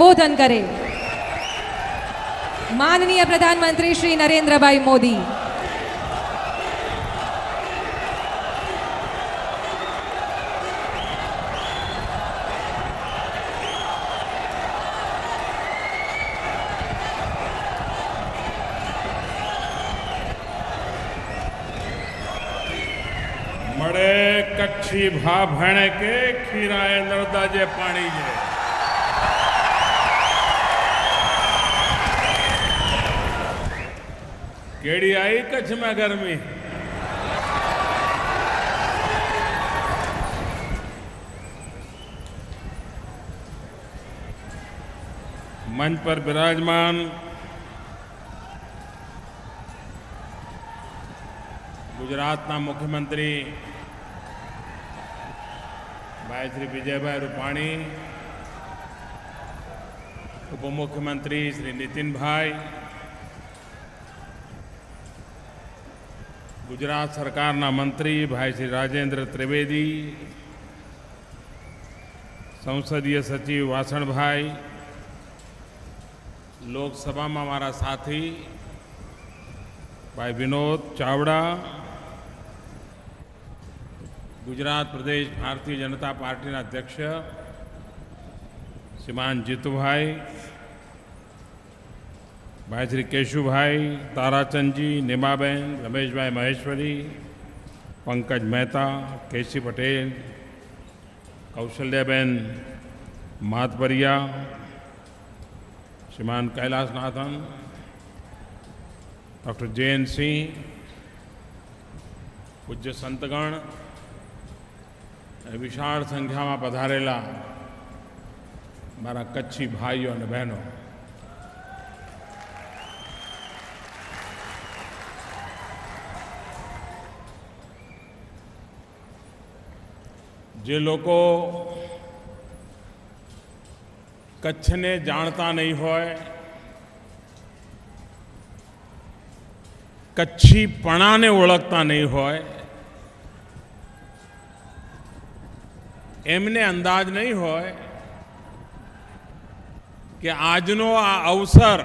संबोधन करे। माननीय प्रधानमंत्री श्री नरेंद्रभाई मोदी। મળે કચ્છી ભા ભણે કે ખીરાએ નર્મદા જે પાણી છે। કેડી आई कच्छ में गर्मी। मंच पर विराजमान गुजरातना मुख्यमंत्री भाई श्री विजयभाई रूपाणी, उपमुख्यमंत्री श्री नितिन भाई, गुजरात सरकारना मंत्री भाई श्री राजेंद्र त्रिवेदी, संसदीय सचिव वासण भाई, लोकसभा में हमारा साथी भाई विनोद चावड़ा, गुजरात प्रदेश भारतीय जनता पार्टी अध्यक्ष श्रीमान जीतुभाई, भाई श्री केशुभाई, ताराचंद जी, निमाबेन, रमेश भाई महेश्वरी, पंकज मेहता, केसी पटेल, कौशल्याबेन मातवरिया, श्रीमान कैलाशनाथन, डॉक्टर जैन सिंह, पूज्य संतगण, विशाल संख्या में पधारेला मारा कच्छी भाईओ और बहनों, जे लोको कच्छ ने जानता नहीं होय, कच्छीपणा ने ओळखता नहीं होय, एमने अंदाज नहीं होय कि आजनो आ अवसर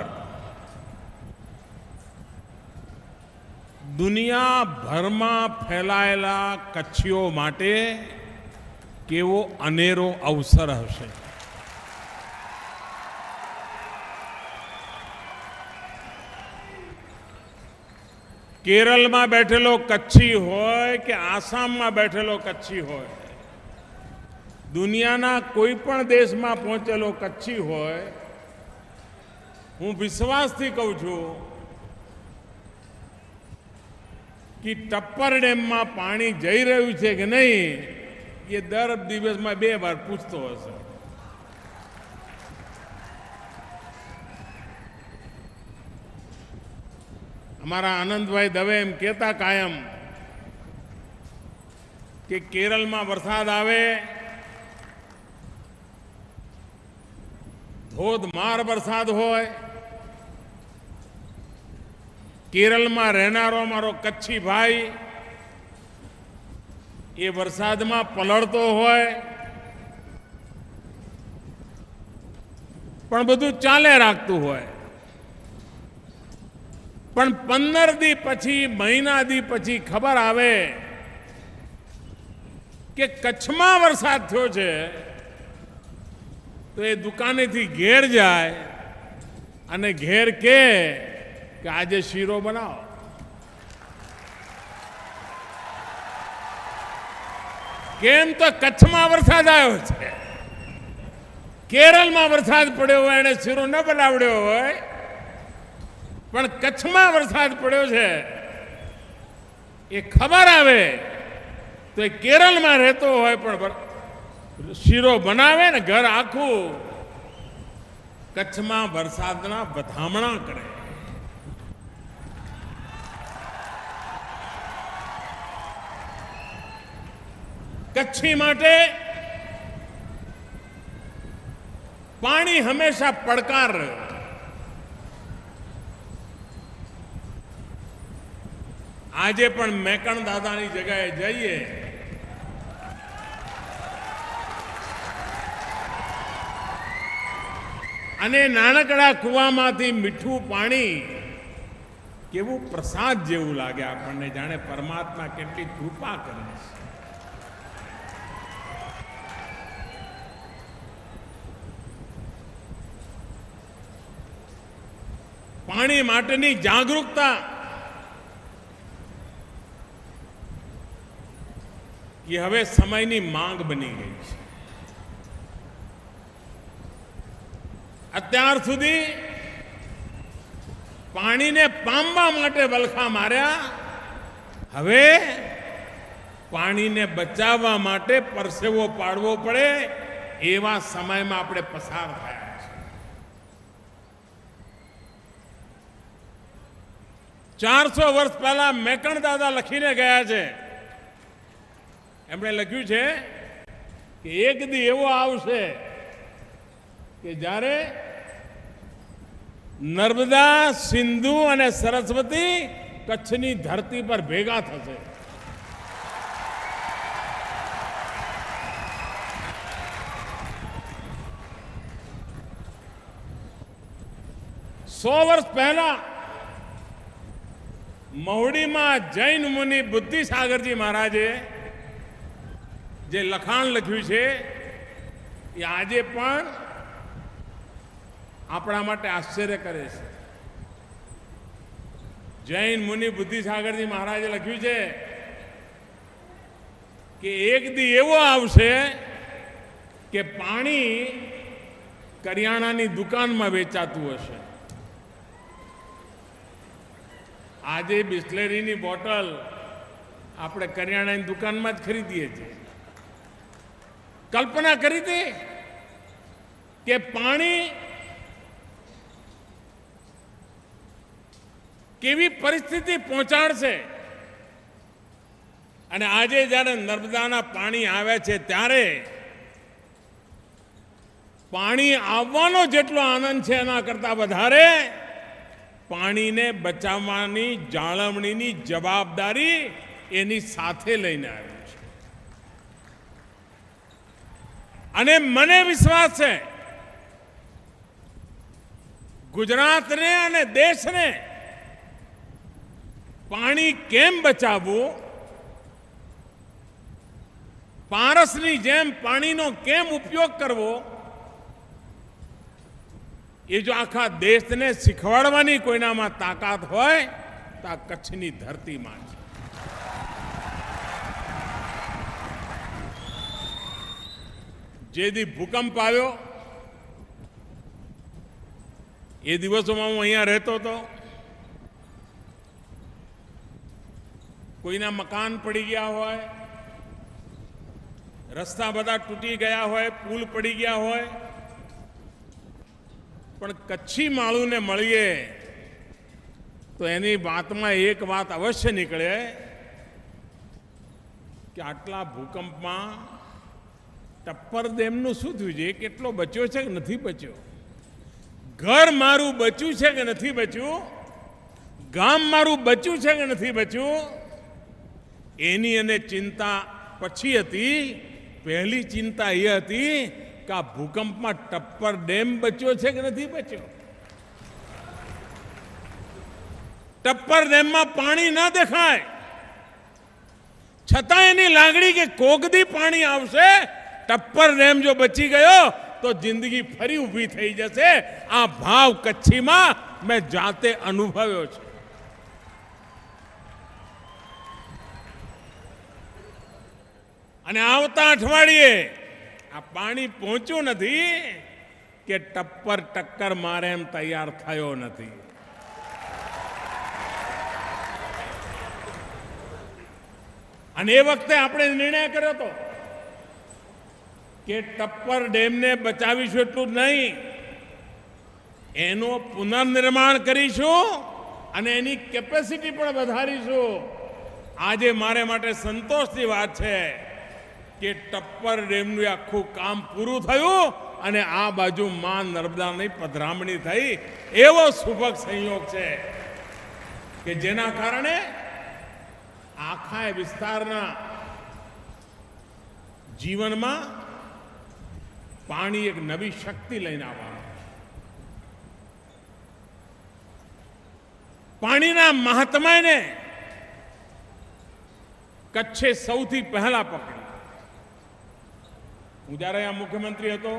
दुनिया भर में फैलायेला कच्छीओ माटे केवो अनेरो अवसर हशे। केरल में बैठेलो कच्छी होय कि आसाम में बैठेलो कच्छी होय, दुनियाना कोईपण देश में पहुंचेलो कच्छी होय, हूँ विश्वासथी कहूं छूं कि टप्पर डेम में पानी जई रह्युं छे कि नहीं ये दर दिवस में 2 बार पूछतो हशे। हमारा आनंद भाई दवे एम कहता कायम कि केरल में वरसाद आवे, धोधमार वरसाद होय, केरल में रहनारो मारो कच्छी भाई ये वरसाद में पलळतो होय, पण बधुं चाले राखतुं होय, पण 15 दी पछी महीना दी पछी खबर आवे कि कच्छ में वरसाद थयो छे तो ये दुकाने थी घेर जाए अने घेर के आज शीरो बनाओ। केम तो कच्छ में वरसाद आयो छे, केरल में वरसाद पड़्यो होय एने शीरो न बनावड्यो होय, पण कच्छ में वरसाद पड़्यो छे ये खबर आवे तो ये केरल में रहतो होय पण शीरो बनावे ने घर आखू कच्छ में वरसादना वधामणा करे। कच्छी माटे पानी हमेशा પડકાર રહ્યો। આજે પણ મેકણ દાદાની જગ્યાએ જઈએ અને નાનકડા કૂવામાંથી મીઠું પાણી કેવું પ્રસાદ જેવું લાગે આપણને, જાણે પરમાત્મા કેટલી કૃપા કરે છે. પાણી માટેની જાગૃતતા એ હવે સમયની માંગ બની ગઈ છે. અત્યાર સુધી પાણીને પામવા માટે વલખા માર્યા, હવે પાણીને બચાવવા માટે પરસેવો પાડવો પડે એવા સમયમાં આપણે પસાર થયા છે. 400 વર્ષ પહેલા મેકણ દાદા લખીને ગયા છે. એમણે લખ્યું છે કે એક દી એવો આવશે કે જ્યારે નર્મદા, સિંધુ અને સરસ્વતી કચ્છની ધરતી પર ભેગા થશે. સો વર્ષ પહેલા મહુડીમાં જૈન મુનિ બુદ્ધિસાગરજી મહારાજે જે લખાણ લખ્યું છે એ આજે પણ આપણા માટે આશ્ચર્ય કરે છે. જૈન મુનિ બુદ્ધિસાગરજી મહારાજે લખ્યું છે કે એક દી એવો આવશે કે પાણી કરિયાણાની દુકાનમાં વેચાતું હશે. આજે બિસ્લેરીની બોટલ આપણે કરિયાણાની દુકાનમાં જ ખરીદીએ છીએ. કલ્પના કરી હતી કે પાણી કેવી પરિસ્થિતિ પહોંચાડશે. અને આજે જ્યારે નર્મદાના પાણી આવે છે ત્યારે પાણી આવવાનો જેટલો આનંદ છે એના કરતા વધારે પાણીને બચાવવાની જાળવણીની જવાબદારી એની સાથે લઈને આવ્યું છે. અને મને વિશ્વાસ છે ગુજરાતને અને દેશને પાણી કેમ બચાવવું, પારસની જેમ પાણીનો કેમ ઉપયોગ કરવો, એ જો આખા દેશને શીખવાડવાની કોઈનામાં તાકાત હોય તો આ કચ્છની ધરતીમાં છે. જે દી ભૂકંપ આવ્યો એ દિવસોમાં હું અહીંયા રહેતો હતો. કોઈના મકાન પડી ગયા હોય, રસ્તા બધા તૂટી ગયા હોય, પુલ પડી ગયા હોય, પણ કચ્છી માળુને મળીએ તો એની વાતમાં એક વાત અવશ્ય નીકળે કે આટલા ભૂકંપમાં ટપ્પર ડેમનું શું થયું છે, કેટલો બચ્યો છે કે નથી બચ્યો, ઘર મારું બચ્યું છે કે નથી બચ્યું, ગામ મારું બચ્યું છે કે નથી બચ્યું, એની અને ચિંતા પછી હતી. પહેલી ચિંતા એ હતી કે આ ભૂકંપમાં ટપ્પર ડેમ બચ્યો છે કે નથી બચ્યો. ટપ્પર ડેમમાં પાણી ના દેખાય છતાં એની લાગણી કે કોગદી પાણી આવશે. ટપ્પર ડેમ જો બચી ગયો તો જિંદગી ફરી ઊભી થઈ જશે. આ ભાવ કચ્છીમાં મેં જાતે અનુભવ્યો છે. અને આવતા અઠવાડિયે આ પાણી પહોંચ્યું નથી કે ટપ્પર ટક્કર મારે એમ તૈયાર થયો નથી. અને એ વખતે આપણે નિર્ણય કર્યો હતો કે ટપ્પર ડેમને બચાવીશું એટલું જ નહીં, એનું પુનર્નિર્માણ કરીશું અને એની કેપેસિટી પણ વધારીશું. આજે મારે માટે સંતોષની વાત છે કે ટપ્પર ડેમનું આખું કામ પૂરું થયું અને આ બાજુ માં નર્મદાની પધરામણી થઈ. એવો સુભગ સંયોગ છે કે જેના કારણે આખા વિસ્તારના જીવનમાં પાણી એક નવી શક્તિ લઈને આવવાનું. પાણીના મહાત્માને કચ્છે સૌથી પહેલા પકડી. હું જ્યારે આ મુખ્યમંત્રી હતો,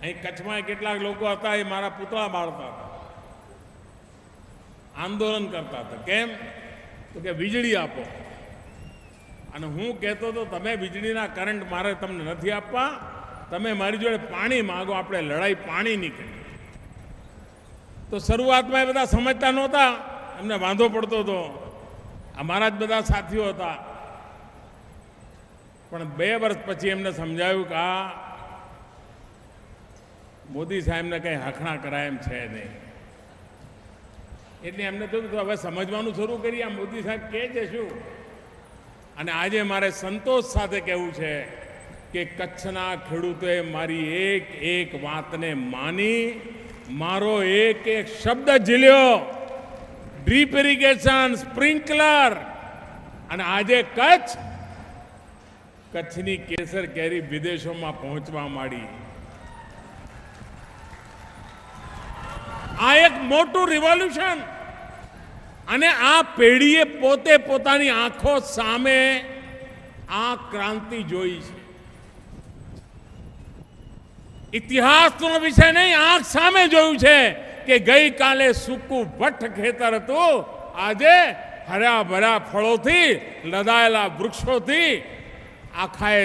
અહીં કચ્છમાં કેટલાક લોકો હતા, એ મારા પુતળા બાળતા હતા, આંદોલન કરતા હતા. કેમ? તો કે વીજળી આપો. અને હું કહેતો હતો, તમે વીજળીના કરંટ મારે તમને નથી આપવા, તમે મારી જોડે પાણી માંગો, આપણે લડાઈ પાણીની કરી. તો શરૂઆતમાં એ બધા સમજતા નહોતા, એમને વાંધો પડતો હતો. અમારા જ બધા સાથીઓ હતા. પણ 2 વર્ષ પછી એમને સમજાયું કે આ મોદી સાહેબને કંઈ હખણા કરાય એમ છે નહીં. એટલે એમને થયું કે હવે સમજવાનું શરૂ કરી, આ મોદી સાહેબ કહે છે શું. અને આજે મારે સંતોષ સાથે કહેવું છે કે કચ્છના ખેડૂતોએ મારી એક એક વાતને માની, મારો એક એક શબ્દ ઝીલ્યો. ડ્રીપ ઇરિગેશન, સ્પ્રિંકલર, અને આજે કચ્છની કેસર કેરી વિદેશોમાં પહોંચવા માંડી. આ એક મોટું રિવોલ્યુશન. અને આ પેઢીએ પોતે પોતાની આંખો સામે આ ક્રાંતિ જોઈ છે. ઇતિહાસનો વિષય નહીં, આંખ સામે જોયું છે કે ગઈકાલે સૂકું ભઠ્ઠ ખેતર હતું, આજે હર્યા ભર્યા ફળોથી, લદાયેલા વૃક્ષોથી આખાએ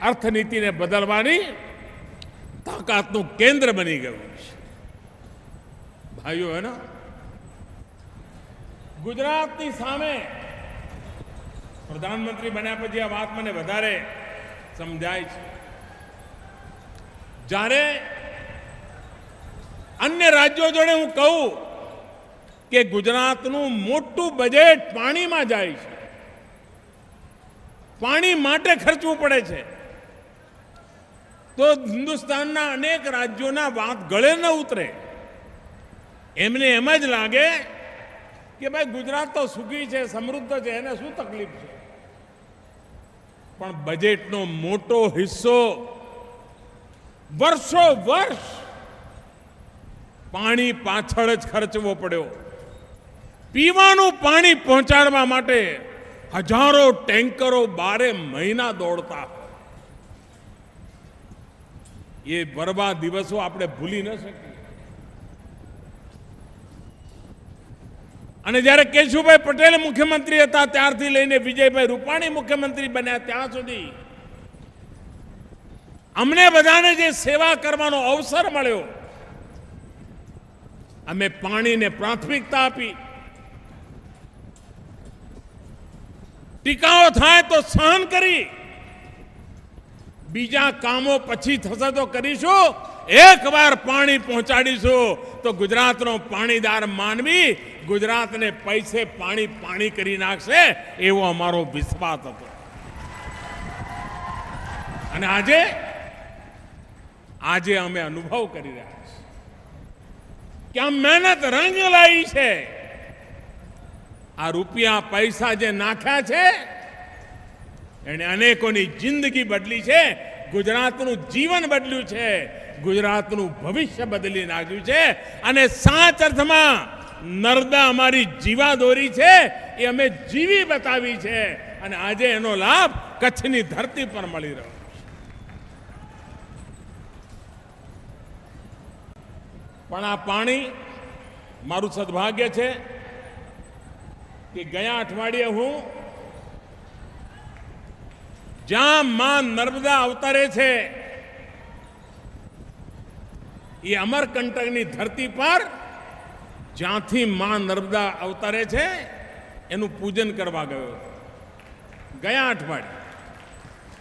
અર્થનીતિને બદલવાની તાકાતનું કેન્દ્ર બની ગયું છે. ભાઈઓ, હે ને, ગુજરાતની સામે પ્રધાનમંત્રી બન્યા પછી આ વાત મને વધારે સમજાય છે. જ્યારે અન્ય રાજ્યો જોડે હું કહું કે ગુજરાતનું મોટું બજેટ પાણીમાં જાય છે, પાણી માટે ખર્ચવું પડે છે, તો હિન્દુસ્તાનના અનેક રાજ્યોના વાત ગળે ન ઉતરે. એમને એમ જ લાગે કે ભાઈ ગુજરાત તો સુખી છે, સમૃદ્ધ છે, એને શું તકલીફ છે. પણ બજેટનો મોટો હિસ્સો વર્ષો વર્ષ પાણી પાછળ જ ખર્ચવો પડ્યો. પીવાનું પાણી પહોંચાડવા માટે હજારો ટેન્કરો 12 મહિના દોડતા. એ બરબાદ દિવસો આપણે ભૂલી ન શકીએ. અને જ્યારે કેશુભાઈ પટેલ મુખ્યમંત્રી હતા ત્યારથી લઈને વિજયભાઈ રૂપાણી મુખ્યમંત્રી બન્યા ત્યાં સુધી અમને બધાને જે સેવા કરવાનો અવસર મળ્યો, અમે પાણીને પ્રાથમિકતા આપી. ટીકાઓ થાય તો સહન કરી, બીજા કામો પછી થશે તો કરીશું. એકવાર પાણી પહોંચાડીશું તો ગુજરાતનો પાણીદાર માનવી ગુજરાતને પૈસે પાણી પાણી કરી નાખશે, એવો અમારો વિશ્વાસ હતો. અને આજે અમે અનુભવ કરી રહ્યા છીએ કે આ મહેનત રંગ લાવી છે. આ રૂપિયા પૈસા જે નાખ્યા છે એને અનેકોની જિંદગી બદલી છે, ગુજરાતનું જીવન બદલ્યું છે, ગુજરાતનું ભવિષ્ય બદલી નાખ્યું છે. અને સાચ અર્થમાં નર્મદા અમારી જીવાદોરી છે, એ અમે જીવી બતાવી છે. અને આજે એનો લાભ કચ્છની ધરતી પર મળી રહ્યો છે. પણ આ પાણી, મારું સદભાગ્ય છે કે ગયા અઠવાડિયે હું જ્યાં માં નર્મદા અવતરે છે એ અમરકંટકની ધરતી પર જ્યાંથી માં નર્મદા અવતરે છે એનું પૂજન કરવા ગયો ગયા અઠવાડિયે.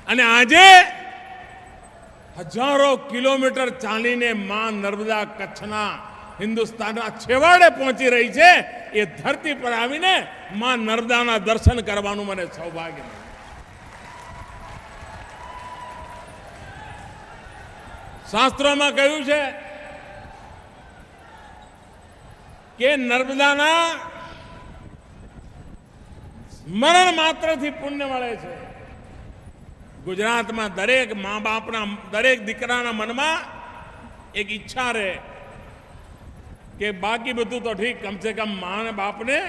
અને આજે હજારો કિલોમીટર ચાલીને માં નર્મદા કચ્છના હિન્દુસ્તાનના છેવાડે પહોંચી રહી છે. એ ધરતી પર આવીને માં નર્મદાના દર્શન કરવાનું મને સૌભાગ્ય મળ્યું. શાસ્ત્રોમાં કહ્યું છે કે નર્મદાના સ્મરણ માત્રથી પુણ્ય મળે છે. ગુજરાતમાં દરેક મા બાપના, દરેક દીકરાના મનમાં એક ઈચ્છા રહે કે બાકી બધું તો ઠીક, કમસે કમ મા અને બાપને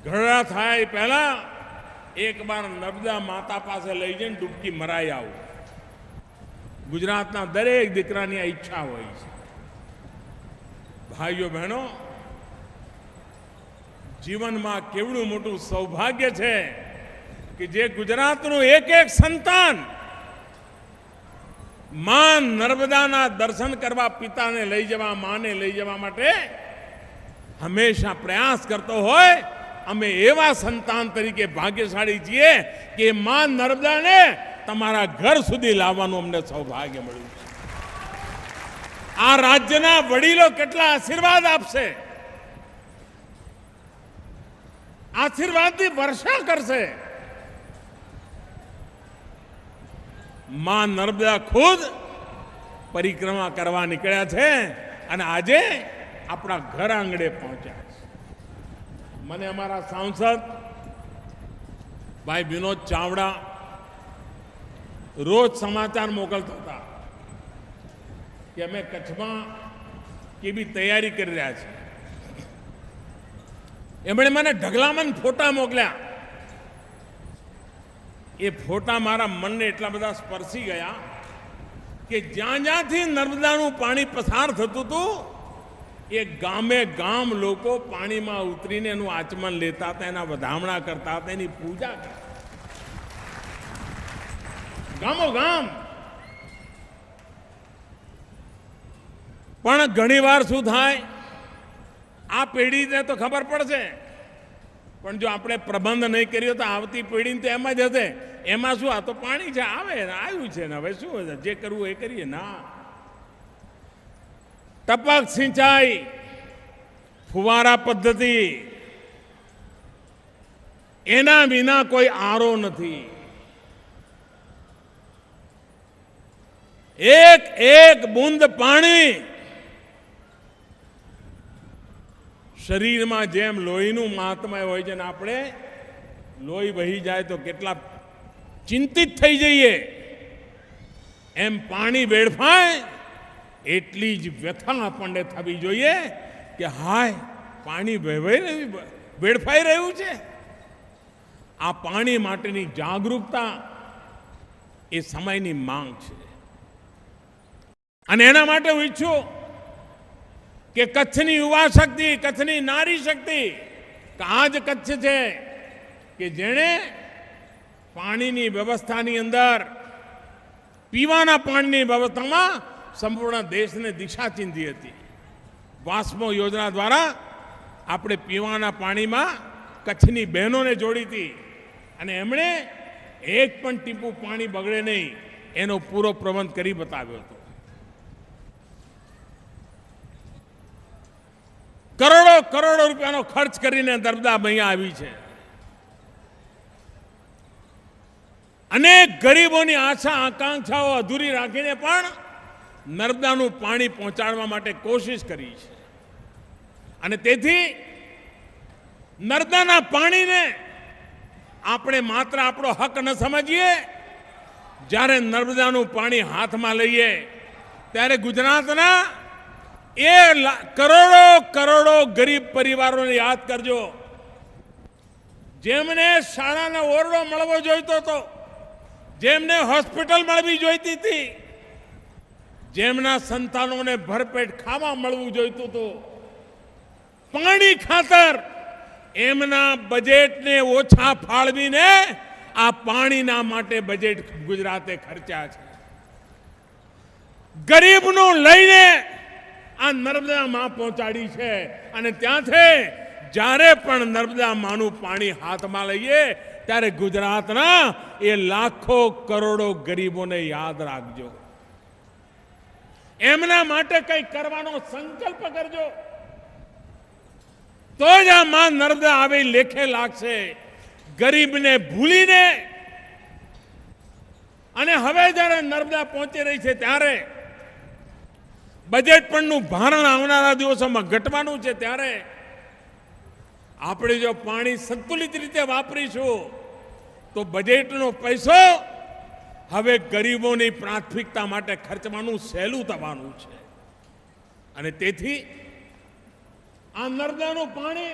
ઘરડા થાય એ પહેલા એક વાર નર્મદા માતા પાસે લઈ જઈને ડૂબકી મરાઈ આવું. ગુજરાતના દરેક દીકરાની આ ઈચ્છા હોય છે. ભાઈઓ બહેનો, જીવનમાં કેવડું મોટું સૌભાગ્ય છે કે જે ગુજરાતનું એક એક સંતાન માં નર્મદાના દર્શન કરવા પિતાને લઈ જવા, માને લઈ જવા માટે હંમેશા પ્રયાસ કરતો હોય. અમે એવા સંતાન તરીકે ભાગ્યશાળી છીએ કે માં નર્મદાને તમારા ઘર સુધી લાવવાનું અમને સૌભાગ્ય મળ્યું છે. આ રાજ્યના વડીલો કેટલા આશીર્વાદ આપશે, આશીર્વાદની વર્ષા કરશે. માં નર્મદા ખુદ પરિક્રમા કરવા નીકળ્યા છે અને આજે આપણા ઘર આંગણે પહોંચ્યા છે. મને અમારા સાંસદ ભાઈ વિનોદ ચાવડા રોજ સમાચાર મોકલતા હતા કે અમે કચ્છમાં કેવી તૈયારી કરી રહ્યા છીએ. એમણે મને ઢગલામન ફોટા મોકલ્યા. એ ફોટા મારા મનને એટલા બધા સ્પર્શી ગયા કે જ્યાં જ્યાંથી નર્મદાનું પાણી પસાર થતું હતું એ ગામે ગામ લોકો પાણીમાં ઉતરીને એનું આચમન લેતા હતા, એના વધામણા કરતા હતા, એની પૂજા કરતા. ગામો ગામ. પણ ઘણીવાર શું થાય, આ પેઢીને તો ખબર પડશે, પણ જો આપણે પ્રબંધ નહીં કર્યો તો આવતી પેઢીને તો એમ જ હશે, એમાં શું, આ તો પાણી છે, આવે આવ્યું છે ને હવે શું, જે કરવું એ કરીએ. ના, ટપક સિંચાઈ, ફુવારા પદ્ધતિ, એના વિના કોઈ આરો નથી. એક એક બૂંદ પાણી શરીરમાં જેમ લોહીનું મહાત્મય હોય છે ને, આપણે લોહી વહી જાય તો કેટલા ચિંતિત થઈ જઈએ, એમ પાણી વેડફાય એટલી જ વ્યથા આપણને થવી જોઈએ કે હાય, પાણી વેડફાઈ રહ્યું છે. આ પાણી માટેની જાગૃતતા એ સમયની માંગ છે. અને એના માટે હું ઈચ્છું કે કચ્છની યુવા શક્તિ, કચ્છની નારી શક્તિ, આ જ કચ્છ છે કે જેણે પાણીની વ્યવસ્થાની અંદર, પીવાના પાણીની વ્યવસ્થામાં સંપૂર્ણ દેશને દિશા ચીંધી હતી. વાસ્મો યોજના દ્વારા આપણે પીવાના પાણીમાં કચ્છની બહેનોને જોડી હતી અને એમણે એક પણ ટીપું પાણી બગડે નહીં એનો પૂરો પ્રબંધ કરી બતાવ્યો હતો. કરોડો કરોડો રૂપિયાનો ખર્ચ કરીને નર્મદા અહીંયા આવી છે. અનેક ગરીબોની આશા આકાંક્ષાઓ અધૂરી રાખીને પણ નર્મદાનું પાણી પહોંચાડવા માટે કોશિશ કરી છે. અને તેથી નર્મદાના પાણીને આપણે માત્ર આપણો હક ન સમજીએ. જ્યારે નર્મદાનું પાણી હાથમાં લઈએ ત્યારે ગુજરાતના એ કરોડો કરોડો ગરીબ પરિવારોને યાદ કરજો, જેમને શાળાનો ઓરડો મળવો જોઈતો હતો, જેમને હોસ્પિટલ મળવી જોઈતી હતી, જેમના સંતાનોને ભરપેટ ખાવા મળવું જોઈતું હતું, પાણી ખાતર એમના બજેટને ઓછા ફાળવીને આ પાણીના માટે બજેટ ગુજરાતે ખર્ચ્યા છે. ગરીબનું લઈને આ નર્મદા માં પહોંચાડી છે. અને ત્યાંથી જ્યારે પણ નર્મદા માનું પાણી હાથમાં લઈએ ત્યારે ગુજરાતના એ લાખો કરોડો ગરીબોને યાદ રાખજો. એમના માટે કંઈ કરવાનો સંકલ્પ કરજો, તો જ આ માં નર્મદા આવી લેખે લાગશે. ગરીબને ભૂલીને અને હવે જ્યારે નર્મદા પહોંચી રહી છે ત્યારે બજેટ પણનું ભારણ આવનારા દિવસોમાં ઘટવાનું છે, ત્યારે આપણે જો પાણી સંતુલિત રીતે વાપરીશું તો બજેટનો પૈસો હવે ગરીબોની પ્રાથમિકતા માટે ખર્ચવાનું સહેલું થવાનું છે. અને તેથી આ નર્મદાનું પાણી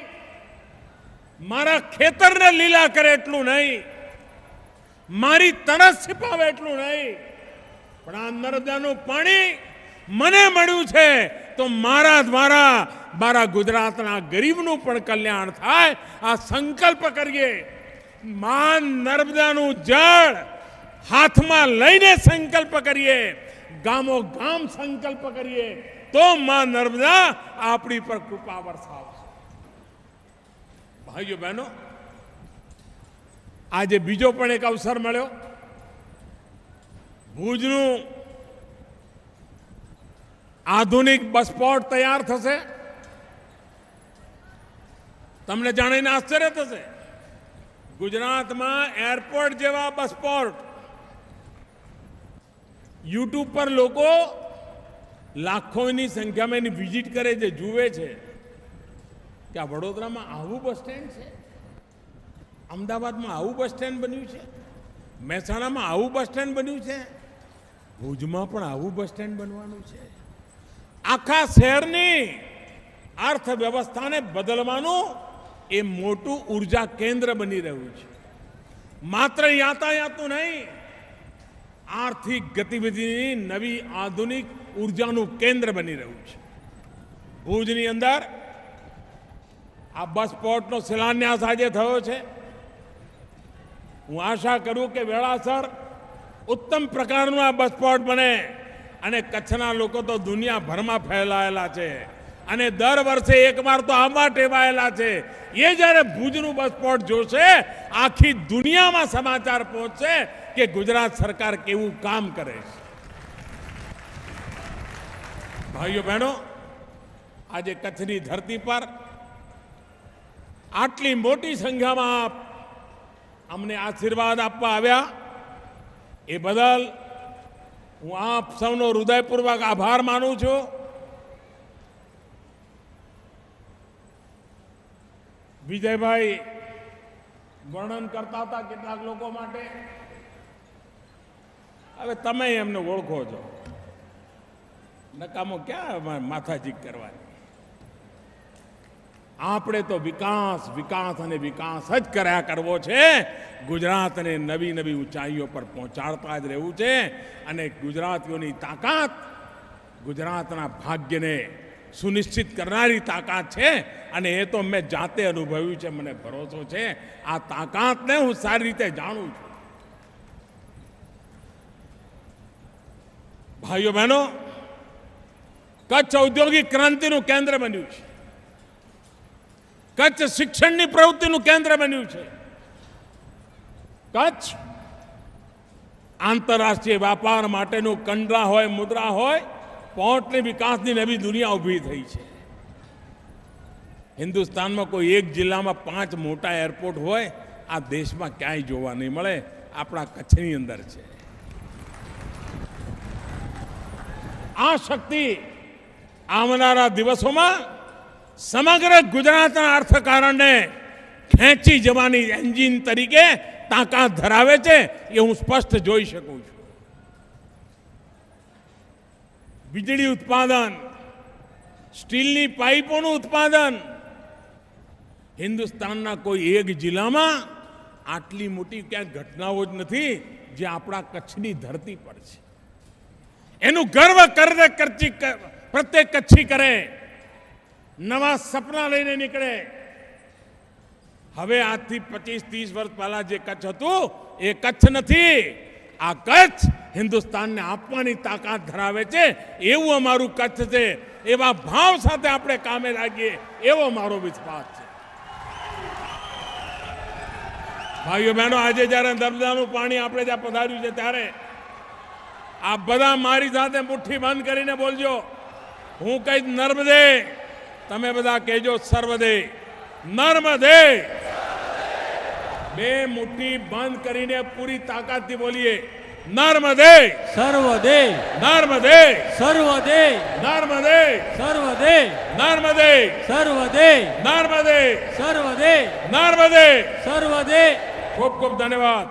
મારા ખેતરને લીલા કરે એટલું નહીં, મારી તરસ છિપાવે એટલું નહીં, પણ આ નર્મદાનું પાણી મને મળ્યું છે તો મારા દ્વારા મારા ગુજરાતના ગરીબનું પણ કલ્યાણ થાય. આ સંકલ્પ કરીએ. માં નર્મદાનું જળ હાથમાં લઈને સંકલ્પ કરીએ, ગામો ગામ સંકલ્પ કરીએ, તો માં નર્મદા આપણી પર કૃપા વરસાવશે. ભાઈઓ બહેનો, આજે બીજો પણ એક અવસર મળ્યો. ભુજનું આધુનિક બસ પોર્ટ તૈયાર થશે. તમને જાણીને આશ્ચર્ય થશે, ગુજરાતમાં એરપોર્ટ જેવા બસ પોર્ટ યુટ્યુબ પર લોકો લાખોની સંખ્યામાં એની વિઝિટ કરે છે, જુએ છે કે આ વડોદરામાં આવું બસ સ્ટેન્ડ છે, અમદાવાદમાં આવું બસ સ્ટેન્ડ બન્યું છે, મહેસાણામાં આવું બસ સ્ટેન્ડ બન્યું છે, ભુજમાં પણ આવું બસ સ્ટેન્ડ બનવાનું છે. આખા શહેરની અર્થવ્યવસ્થાને બદલવાનું એ મોટું ઉર્જા કેન્દ્ર બની રહ્યું છે. માત્ર યાતાયાતનું નહીં, આર્થિક ગતિવિધિની નવી આધુનિક ઉર્જાનું કેન્દ્ર બની રહ્યું છે. ભુજની અંદર આ બસ પોર્ટનો શિલાન્યાસ આજે થયો છે. હું આશા કરું કે વેળાસર ઉત્તમ પ્રકારનું આ બસ પોર્ટ બને. અને કચ્છના લોકો તો દુનિયાભરમાં ફેલાયેલા છે અને દર વર્ષે એકવાર તો આમાં ટેવાયેલા છે. એ જ્યારે ભુજનું બસ પોર્ટ જોશે, આખી દુનિયામાં સમાચાર પહોંચશે કે ગુજરાત સરકાર કેવું કામ કરે છે. ભાઈઓ બહેનો, આજે કચ્છની ધરતી પર આટલી મોટી સંખ્યામાં અમને આશીર્વાદ આપવા આવ્યા એ બદલ હું આપ સૌનો હૃદયપૂર્વક આભાર માનું છું. વિજયભાઈ વર્ણન કરતા હતા કેટલાક લોકો માટે. હવે તમે એમને ઓળખો છો, નકામો ક્યાં માથાજીક કરવાની. આપણે તો વિકાસ વિકાસ અને વિકાસ જ કર્યા કરવો છે. ગુજરાતને નવી નવી ઊંચાઈઓ પર પહોંચાડતા જ રહેવું છે. અને ગુજરાતીઓની તાકાત ગુજરાતના ભાગ્યને સુનિશ્ચિત કરનારી તાકાત છે. અને એ તો મેં જાતે અનુભવ્યું છે, મને ભરોસો છે. આ તાકાતને હું સારી રીતે જાણું છું. ભાઈઓ બહેનો, કચ્છ ઔદ્યોગિક ક્રાંતિનું કેન્દ્ર બન્યું છે. કચ્છ શિક્ષણની પ્રવૃત્તિનું કેન્દ્ર બન્યું છે. કચ્છ આંતરરાષ્ટ્રીય વ્યાપાર માટેનું કંડલા હોય, મુદ્રા હોય, પોર્ટની વિકાસની નવી દુનિયા ઊભી થઈ છે. હિન્દુસ્તાનમાં કોઈ એક જિલ્લામાં 5 મોટા એરપોર્ટ હોય, આ દેશમાં ક્યાંય જોવા નહીં મળે. આપણા કચ્છની અંદર છે. આ શક્તિ આવનારા દિવસોમાં સમગ્ર ગુજરાતના અર્થકારણને ખેંચી જવાની એન્જિન તરીકે તાકાત ધરાવે છે. એ હું સ્પષ્ટ જોઈ શકું છું. વીજળી ઉત્પાદન, સ્ટીલની પાઇપોનું ઉત્પાદન, હિન્દુસ્તાનના કોઈ એક જિલ્લામાં આટલી મોટી ક્યાંક ઘટનાઓ જ નથી જે આપણા કચ્છની ધરતી પર છે. એનું ગર્વ પ્રત્યેક કચ્છી કરે, નવા સપના લઈને નીકળે. હવે આજથી 25-30 વર્ષ પહેલા જે કચ્છ હતું એ કચ્છ નથી. આ કચ્છ હિન્દુસ્તાનને આપવાની તાકાત ધરાવે છે. એવું અમારું કચ્છ છે. એવા ભાવ સાથે આપણે કામે લાગીએ એવો મારો વિશ્વાસ છે. ભાઈઓ બહેનો, આજે જ્યારે નર્મદાનું પાણી આપણે જ્યાં પધાર્યું છે ત્યારે આપ બધા મારી સાથે મુઠ્ઠી બંધ કરીને બોલજો. હું કહીશ નર્મદે, તમે બધા કહેજો સર્વદે. નર્મદે. બે મુઠ્ઠી બંધ કરીને પૂરી તાકાતથી બોલીએ. નર્મદે સર્વદે, નર્મદે સર્વદે, નર્મદે સર્વદે, નર્મદે સર્વદે, નર્મદે સર્વદે, નર્મદે. સર્વદે. ખૂબ ખૂબ ધન્યવાદ.